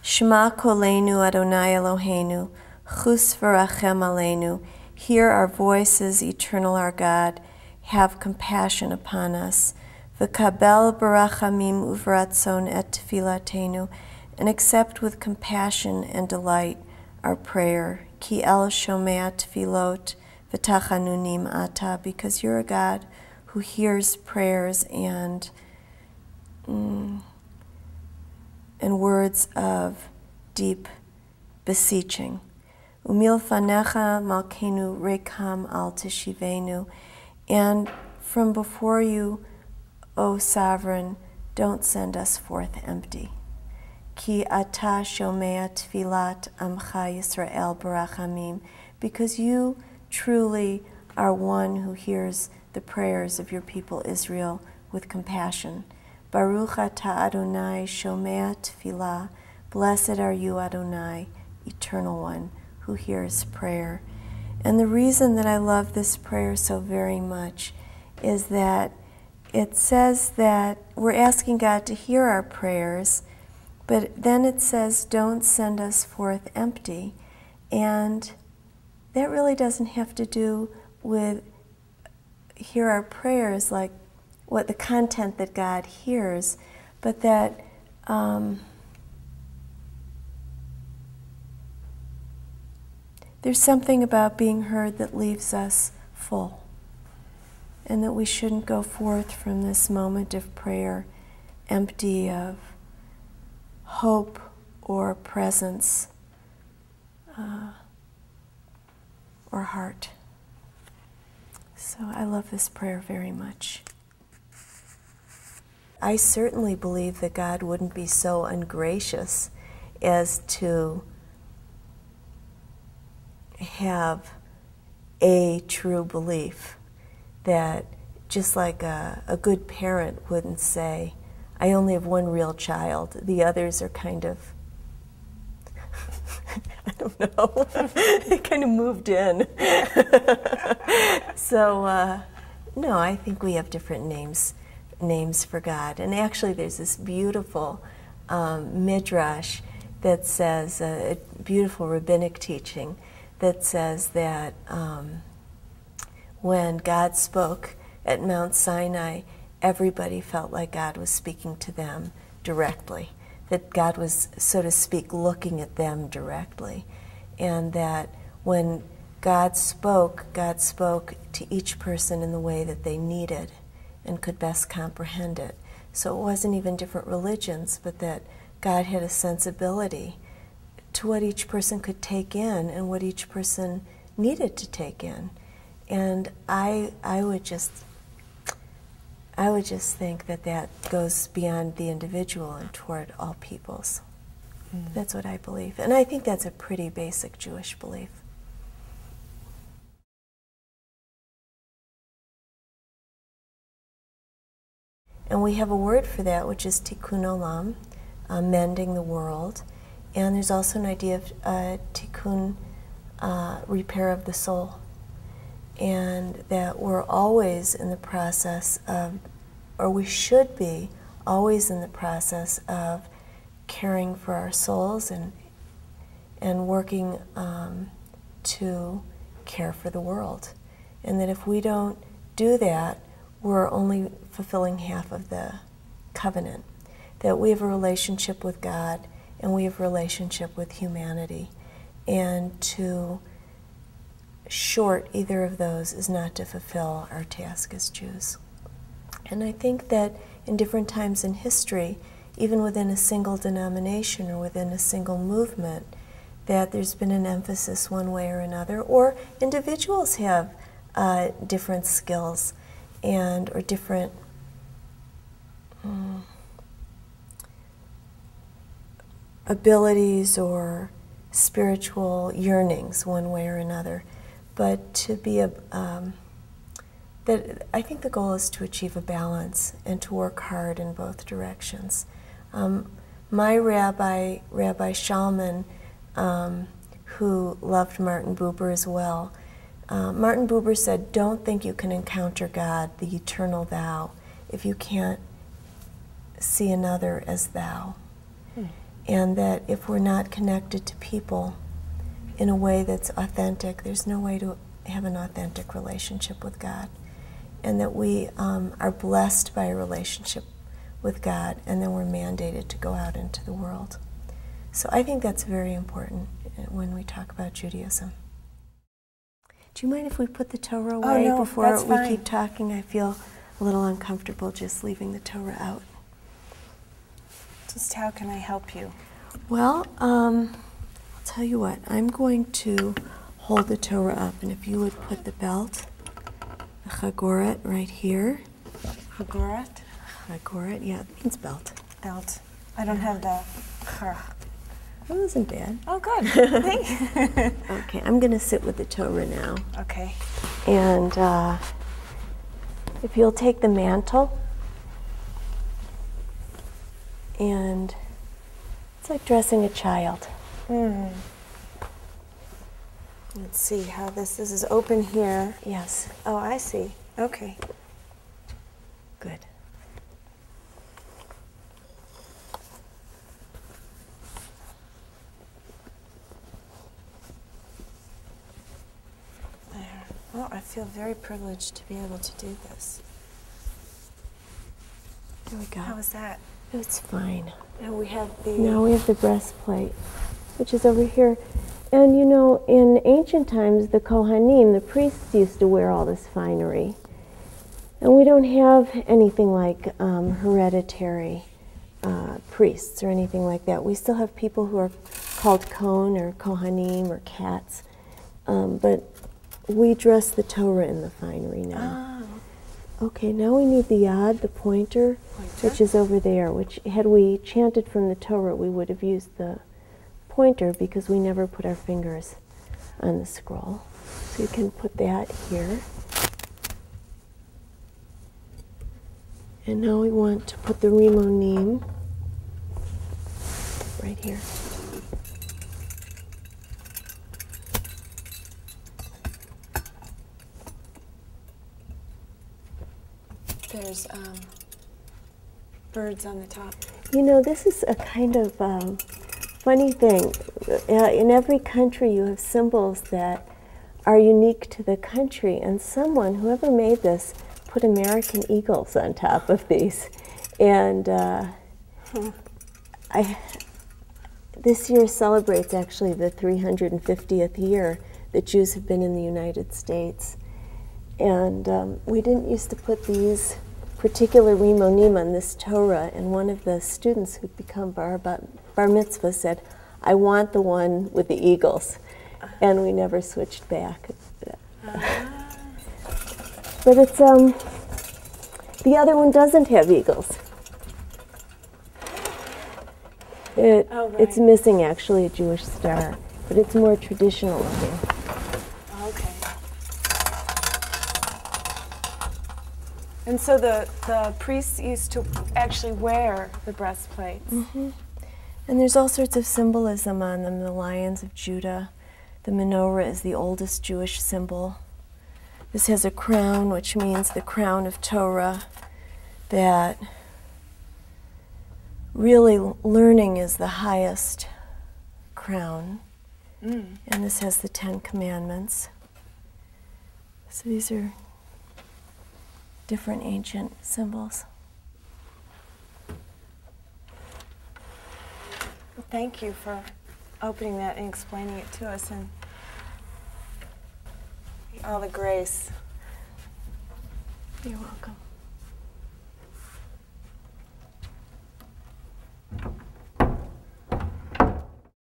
Shema kolenu Adonai Eloheinu, chus v'rachem aleinu. Hear our voices, eternal our God. Have compassion upon us. V'kabel barachamim uvratzon et tefillatenu, and accept with compassion and delight our prayer. Ki el shomea tefillot v'tachanunim ata, because you're a God who hears prayers and words of deep beseeching. Umilfanecha malkenu rekam al teshivenu, and from before you, O Sovereign, don't send us forth empty. Ki ata shomea tfilat amcha Yisrael barachamim, because you truly are one who hears the prayers of your people Israel with compassion. Baruch ata Adonai shomea tfilah, blessed are you, Adonai, Eternal One, who hears prayer. And the reason that I love this prayer so very much is that it says that we're asking God to hear our prayers, but then it says, don't send us forth empty. And that really doesn't have to do with hear our prayers, like what the content that God hears, but that there's something about being heard that leaves us full, and that we shouldn't go forth from this moment of prayer empty of hope or presence or heart. So I love this prayer very much. I certainly believe that God wouldn't be so ungracious as to have a true belief, that just like a good parent wouldn't say, I only have one real child, the others are kind of, I don't know, they kind of moved in. So, no, I think we have different names for God. And actually there's this beautiful midrash that says, a beautiful rabbinic teaching that says that when God spoke at Mount Sinai, everybody felt like God was speaking to them directly, that God was, so to speak, looking at them directly, and that when God spoke to each person in the way that they needed and could best comprehend it. So it wasn't even different religions, but that God had a sensibility to what each person could take in and what each person needed to take in. And I would just think that that goes beyond the individual and toward all peoples. That's what I believe. And I think that's a pretty basic Jewish belief. And we have a word for that, which is tikkun olam, mending the world. And there's also an idea of tikkun, repair of the soul. And that we're always in the process of, or we should be always in the process of caring for our souls and working to care for the world. And that if we don't do that, we're only fulfilling half of the covenant. That we have a relationship with God and we have a relationship with humanity. And to short either of those is not to fulfill our task as Jews. And I think that in different times in history, even within a single denomination or within a single movement, that there's been an emphasis one way or another, or individuals have different skills and or different abilities or spiritual yearnings one way or another. But to be that I think the goal is to achieve a balance and to work hard in both directions. My Rabbi Shalman, who loved Martin Buber as well, Martin Buber said, don't think you can encounter God, the eternal thou, if you can't see another as thou. and that if we're not connected to people in a way that's authentic, there's no way to have an authentic relationship with God. And that we are blessed by a relationship with God, and then we're mandated to go out into the world. So I think that's very important when we talk about Judaism. Do you mind if we put the Torah away before we keep talking? I feel a little uncomfortable just leaving the Torah out. Just how can I help you? Well, I'll tell you what. I'm going to hold the Torah up, and if you would put the belt, the chagoret, right here. Chagoret? Chagoret, yeah, it means belt. Belt. I don't have the char. That wasn't bad. Oh, good. Thank you. Okay, I'm going to sit with the Torah now. Okay. And if you'll take the mantle, and it's like dressing a child. Let's see how this is open here. Yes. Oh, I see. Okay. Good. There. Oh, I feel very privileged to be able to do this. There we go. How is that? It's fine. Now we have the... Now we have the breastplate, which is over here. And you know, in ancient times, the Kohanim, the priests, used to wear all this finery. And we don't have anything like hereditary priests or anything like that. We still have people who are called Kohen or Kohanim or Cats. But we dress the Torah in the finery now. Oh. Okay, now we need the yad, the pointer, which is over there, which had we chanted from the Torah, we would have used the pointer because we never put our fingers on the scroll. So you can put that here. And now we want to put the rimonim right here. There's birds on the top. You know, this is a kind of funny thing. In every country you have symbols that are unique to the country, and someone, whoever made this, put American eagles on top of these. And this year celebrates actually the 350th year that Jews have been in the United States. And we didn't used to put these particular rimonim on this Torah, and one of the students who'd become bar mitzvah said, "I want the one with the eagles," and we never switched back. But it's the other one doesn't have eagles. It's missing actually a Jewish star, but it's more traditional looking. Okay. And so the priests used to actually wear the breastplates. Mm-hmm. And there's all sorts of symbolism on them. The lions of Judah. The menorah is the oldest Jewish symbol. This has a crown, which means the crown of Torah, that really learning is the highest crown. And this has the 10 Commandments. So these are different ancient symbols. Well, thank you for opening that and explaining it to us, and all the grace. You're welcome.